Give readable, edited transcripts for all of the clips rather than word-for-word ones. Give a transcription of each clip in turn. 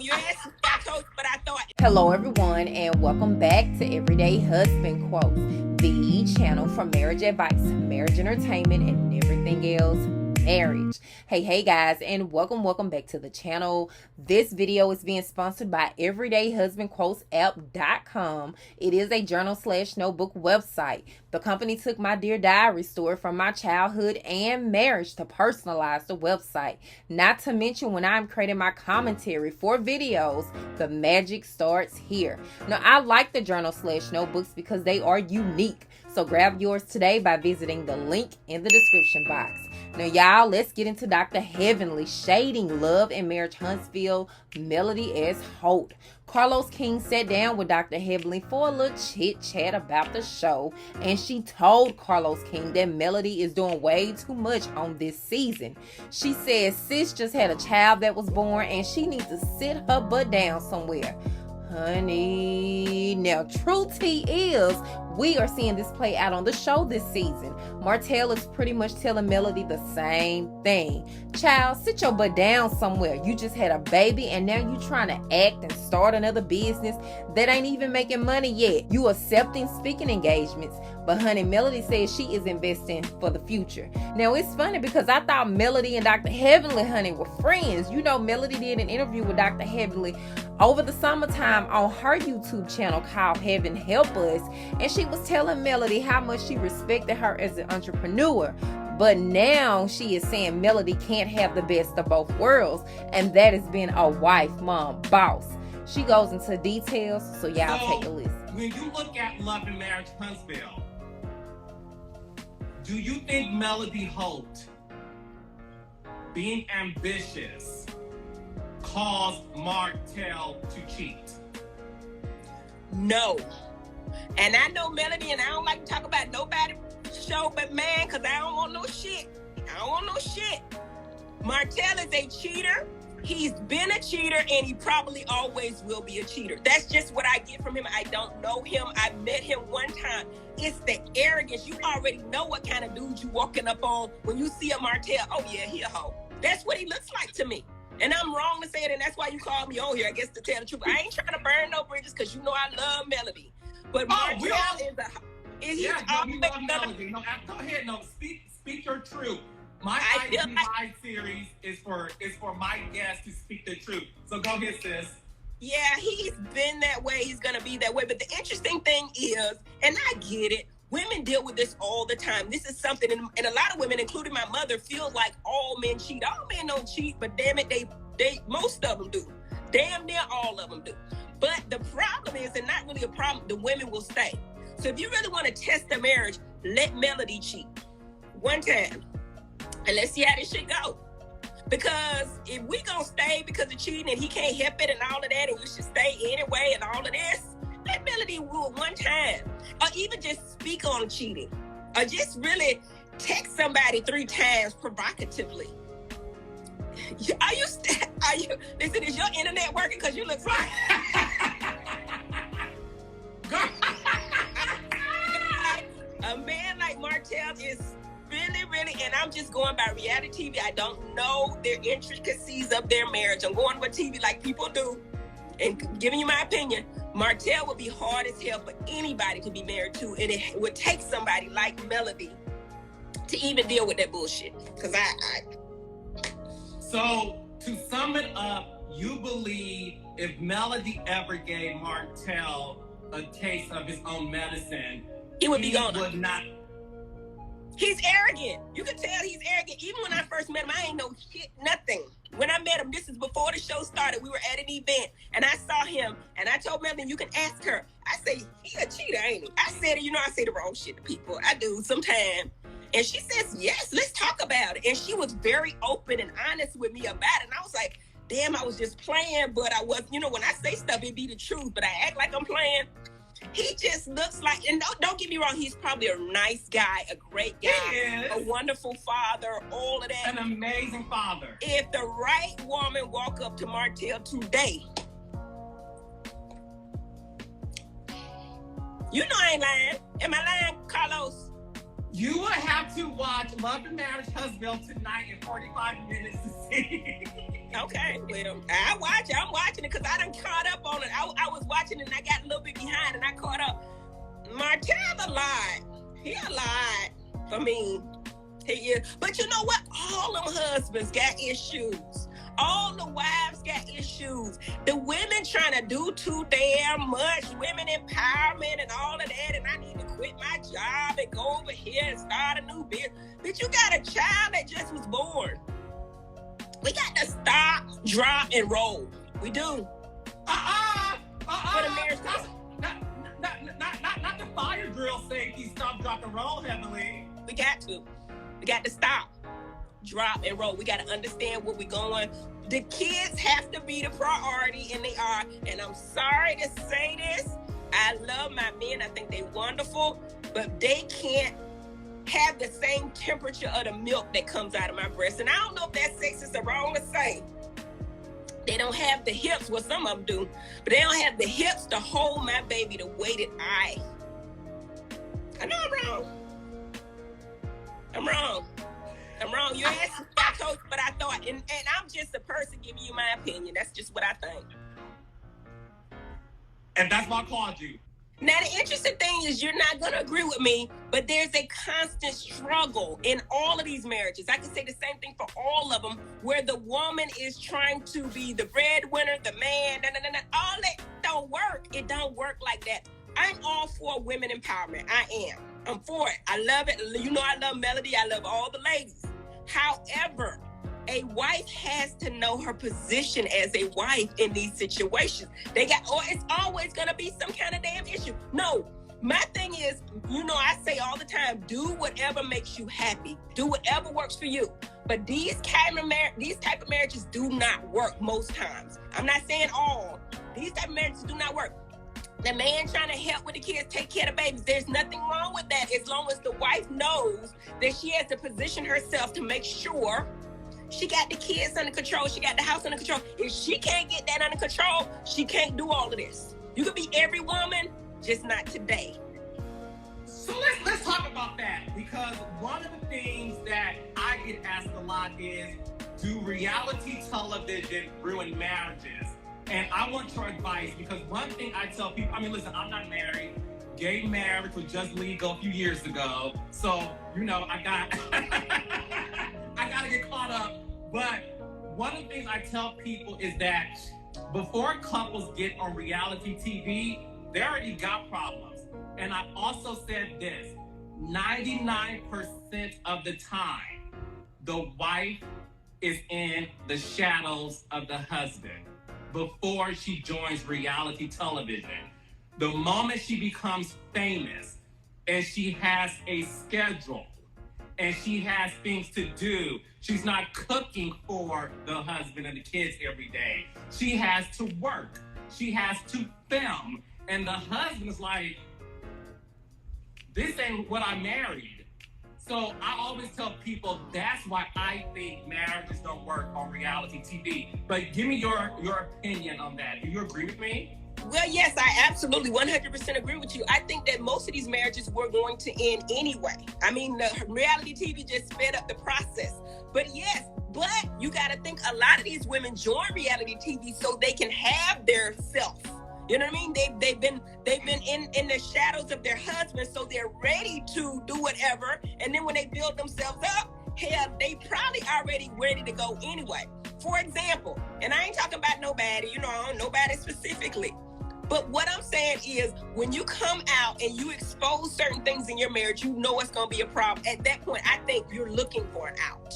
you asked me, I told you what I thought. Hello, everyone, and welcome back to Everyday Husband Quotes, the channel for marriage advice, marriage entertainment, and everything else marriage. Hey guys, and welcome back to the channel. This video is being sponsored by everydayhusbandquotesapp.com. It is a journal/notebook website. The company took my Dear Diary story from my childhood and marriage to personalize the website. Not to mention, when I'm creating my commentary for videos, the magic starts here. Now, I like the journal/notebooks because they are unique. So grab yours today by visiting the link in the description box. Now, y'all, let's get into Dr. Heavenly shading love and marriage Huntsville Melody Holt. Carlos King sat down with Dr. Heavenly for a little chit chat about the show, and she told Carlos King that Melody is doing way too much on this season. She said sis just had a child that was born and she needs to sit her butt down somewhere. Honey, now true tea is we are seeing this play out on the show this season. Martell is pretty much telling Melody the same thing. Child, sit your butt down somewhere. You just had a baby and now you trying to act and start another business that ain't even making money yet. You accepting speaking engagements, but honey, Melody says she is investing for the future. Now, it's funny because I thought Melody and Dr. Heavenly, honey, were friends. You know, Melody did an interview with Dr. Heavenly over the summertime on her YouTube channel called Heaven Help Us, and she was telling Melody how much she respected her as an entrepreneur. But now she is saying Melody can't have the best of both worlds, and that is being a wife, mom, boss. She goes into details, so y'all take a listen. When you look at Love and Marriage Huntsville, do you think Melody Holt being ambitious caused Martell to cheat? No. And I know Melody, and I don't like to talk about nobody show but man, because I don't want no shit. Martell is a cheater. He's been a cheater, and he probably always will be a cheater. That's just what I get from him. I don't know him. I met him one time. It's the arrogance. You already know what kind of dude you walking up on when you see a Martell. Oh, yeah, he a hoe. That's what he looks like to me. And I'm wrong to say it, and that's why you called me on here, I guess, to tell the truth. I ain't trying to burn no bridges because you know I love Melody. But Martell is a... Yeah, you love Melody. No, go ahead. No, speak your truth. My IG Live series is for my guests to speak the truth. So go ahead, sis. Yeah, he's been that way. He's going to be that way. But the interesting thing is, and I get it, women deal with this all the time. This is something, and a lot of women, including my mother, feel like all men cheat. All men don't cheat, but damn it, they most of them do. Damn near all of them do. But the problem is, and not really a problem, the women will stay. So if you really want to test the marriage, let Melody cheat one time. And let's see how this shit go. Because if we gonna stay because of cheating and he can't help it and all of that, and you should stay anyway and all of this, let Melody rule one time. Or even just speak on cheating. Or just really text somebody 3 times provocatively. Are you, listen, is your internet working? Because you look fine. A man like Martell is really, and I'm just going by reality TV. I don't know their intricacies of their marriage. I'm going with TV like people do and giving you my opinion. Martell would be hard as hell for anybody to be married to, and it would take somebody like Melody to even deal with that bullshit. Because So, to sum it up, you believe if Melody ever gave Martell a taste of his own medicine, he would be gone. Would not. He's arrogant. You can tell he's arrogant. Even when I first met him, I ain't know shit, nothing. When I met him, this is before the show started. We were at an event, and I saw him, and I told Melody, you can ask her. I say, he a cheater, ain't he? I said, you know, I say the wrong shit to people. I do sometimes. And she says, yes, let's talk about it. And she was very open and honest with me about it. And I was like, damn, I was just playing, but I was, you know, when I say stuff, it be the truth, but I act like I'm playing. He just looks like, and don't get me wrong, he's probably a nice guy, a great guy, a wonderful father, all of that. An amazing father. If the right woman walk up to Martell today, you know I ain't lying. Am I lying, Carlos? You will have to watch Love and Marriage Huntsville tonight in 45 minutes to see. Okay, well, I'm watching it because I done caught up on it. I was watching it and I got a little bit behind and I caught up. Martell a lot. He a lot for me. He is. But you know what? All them husbands got issues. All the wives got issues. The women trying to do too damn much. Women empowerment and all of that. And I need to quit my job and go over here and start a new business. But you got a child that just was born. We got to stop, drop, and roll. We do. For the marriage. Not the fire drill saying he stop, drop, and roll heavily. We got to. We got to stop, drop, and roll. We got to understand where we're going. The kids have to be the priority, and they are. And I'm sorry to say this. I love my men. I think they're wonderful. But they can't have the same temperature of the milk that comes out of my breast. And I don't know if that's sexist or wrong to say. They don't have the hips, well, some of them do, but they don't have the hips to hold my baby the way that I know I'm wrong. I'm wrong. You asked me, I told you what I thought. And I'm just a person giving you my opinion. That's just what I think. And that's why I called you. Now, the interesting thing is you're not going to agree with me, but there's a constant struggle in all of these marriages. I can say the same thing for all of them, where the woman is trying to be the breadwinner, the man, all that don't work. It don't work like that. I'm all for women empowerment. I am. I'm for it. I love it. You know, I love Melody. I love all the ladies. However, a wife has to know her position as a wife in these situations. It's always going to be some kind of damn issue. No, my thing is, you know, I say all the time, do whatever makes you happy. Do whatever works for you. But these type of marriages do not work most times. I'm not saying all. These type of marriages do not work. The man trying to help with the kids, take care of the babies. There's nothing wrong with that as long as the wife knows that she has to position herself to make sure she got the kids under control. She got the house under control. If she can't get that under control, she can't do all of this. You could be every woman, just not today. So let's talk about that, because one of the things that I get asked a lot is, do reality television ruin marriages? And I want your advice, because one thing I tell people, I mean, listen, I'm not married. Gay marriage was just legal a few years ago. So, you know, I got to get caught up. But one of the things I tell people is that before couples get on reality TV, they already got problems. And I also said this, 99% of the time, the wife is in the shadows of the husband before she joins reality television. The moment she becomes famous and she has a schedule and she has things to do, she's not cooking for the husband and the kids every day. She has to work. She has to film. And the husband is like, this ain't what I married. So I always tell people that's why I think marriages don't work on reality TV. But give me your opinion on that. Do you agree with me? Well, yes, I absolutely 100% agree with you. I think that most of these marriages were going to end anyway. I mean, the reality TV just sped up the process. But yes, you got to think a lot of these women join reality TV so they can have their self. You know what I mean? They've been in the shadows of their husbands, so they're ready to do whatever. And then when they build themselves up, hell, they probably already ready to go anyway. For example, and I ain't talking about nobody, nobody specifically. But what I'm saying is, when you come out and you expose certain things in your marriage, you know it's going to be a problem. At that point, I think you're looking for an out.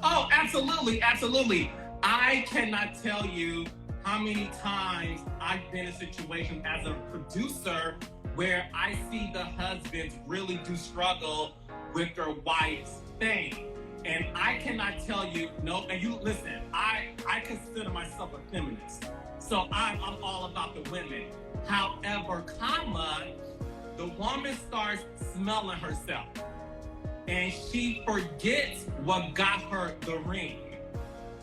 Oh, absolutely, absolutely. I cannot tell you how many times I've been in a situation as a producer where I see the husbands really do struggle with their wife's thing. And I cannot tell you, no, and you listen, I consider myself a feminist. So I'm all about the women. However, the woman starts smelling herself and she forgets what got her the ring.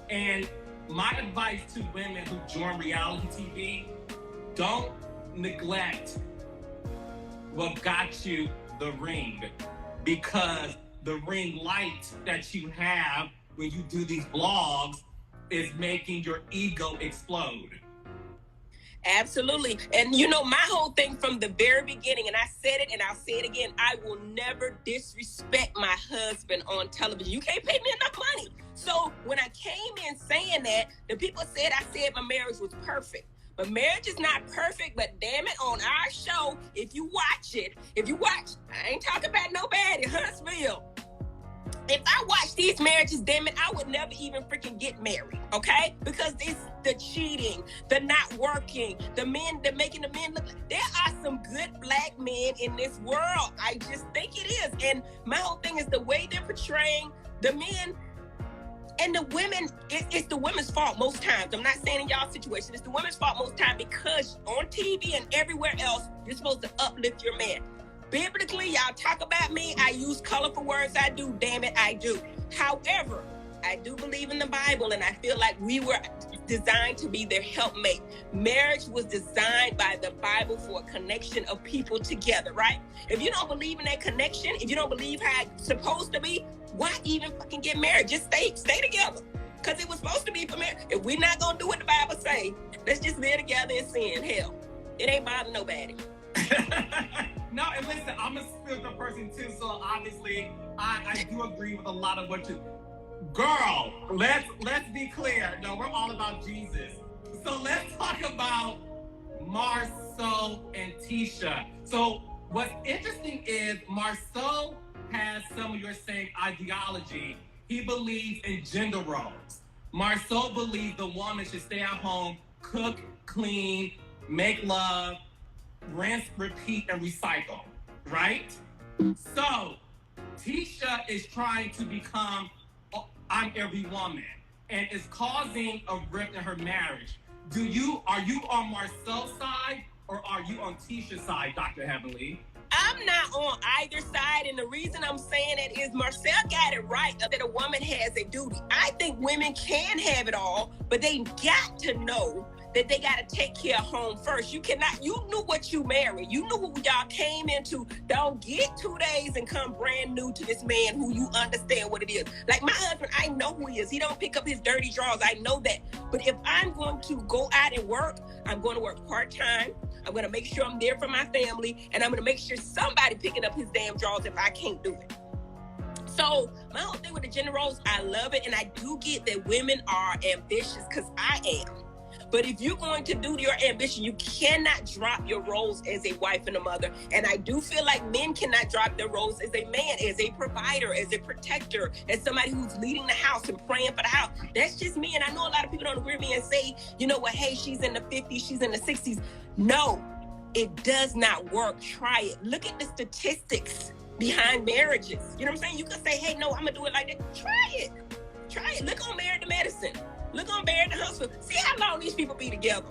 And my advice to women who join reality TV, don't neglect what got you the ring. because the ring light that you have when you do these blogs is making your ego explode. Absolutely. And you know, my whole thing from the very beginning, and I said it and I'll say it again, I will never disrespect my husband on television. You can't pay me enough money. So when I came in saying that, the people said I said my marriage was perfect. But marriage is not perfect, but damn it, on our show, if you watch, I ain't talking about nobody, Huntsville. If I watch these marriages, damn it, I would never even freaking get married, okay? Because it's the cheating, the not working, the men, the making the men look like, there are some good black men in this world. I just think it is. And my whole thing is the way they're portraying the men and the women. It's the women's fault most times. I'm not saying in y'all's situation. It's the women's fault most time because on TV and everywhere else, you're supposed to uplift your man. Biblically, y'all talk about me. I use colorful words. I do. Damn it, I do. However, I do believe in the Bible, and I feel like we were designed to be their helpmate. Marriage was designed by the Bible for a connection of people together, right? If you don't believe in that connection, if you don't believe how it's supposed to be, why even fucking get married? Just stay together. Because it was supposed to be for marriage. If we're not going to do what the Bible say, let's just live together in sin. Hell, it ain't bothering nobody. No, and listen, I'm a spiritual person too, so obviously I do agree with a lot of what you... Girl, let's be clear. No, we're all about Jesus. So let's talk about Marcel and Tisha. So what's interesting is Marcel has some of your same ideology. He believes in gender roles. Marcel believes the woman should stay at home, cook, clean, make love, rinse, repeat, and recycle, right? So Tisha is trying to become I'm every woman and is causing a rift in her marriage. Are you on Marcel's side or are you on Tisha's side, Dr. Heavenly? I'm not on either side, and the reason I'm saying it is Marcel got it right that a woman has a duty. I think women can have it all, but they got to know that they got to take care of home first. You knew what you married. You knew who y'all came into. Don't get 2 days and come brand new to this man who you understand what it is. Like my husband, I know who he is. He don't pick up his dirty drawers. I know that. But if I'm going to go out and work, I'm going to work part-time. I'm going to make sure I'm there for my family. And I'm going to make sure somebody picking up his damn drawers if I can't do it. So my whole thing with the gender roles, I love it. And I do get that women are ambitious because I am. But if you're going to do your ambition, you cannot drop your roles as a wife and a mother. And I do feel like men cannot drop their roles as a man, as a provider, as a protector, as somebody who's leading the house and praying for the house. That's just me. And I know a lot of people don't agree with me and say, you know what, hey, she's in the 50s, she's in the 60s. No, it does not work. Try it. Look at the statistics behind marriages. You know what I'm saying? You can say, hey, no, I'm going to do it like that. Try it. Look on Married to Medicine. Look on Married to Huntsville. See how long these people be together.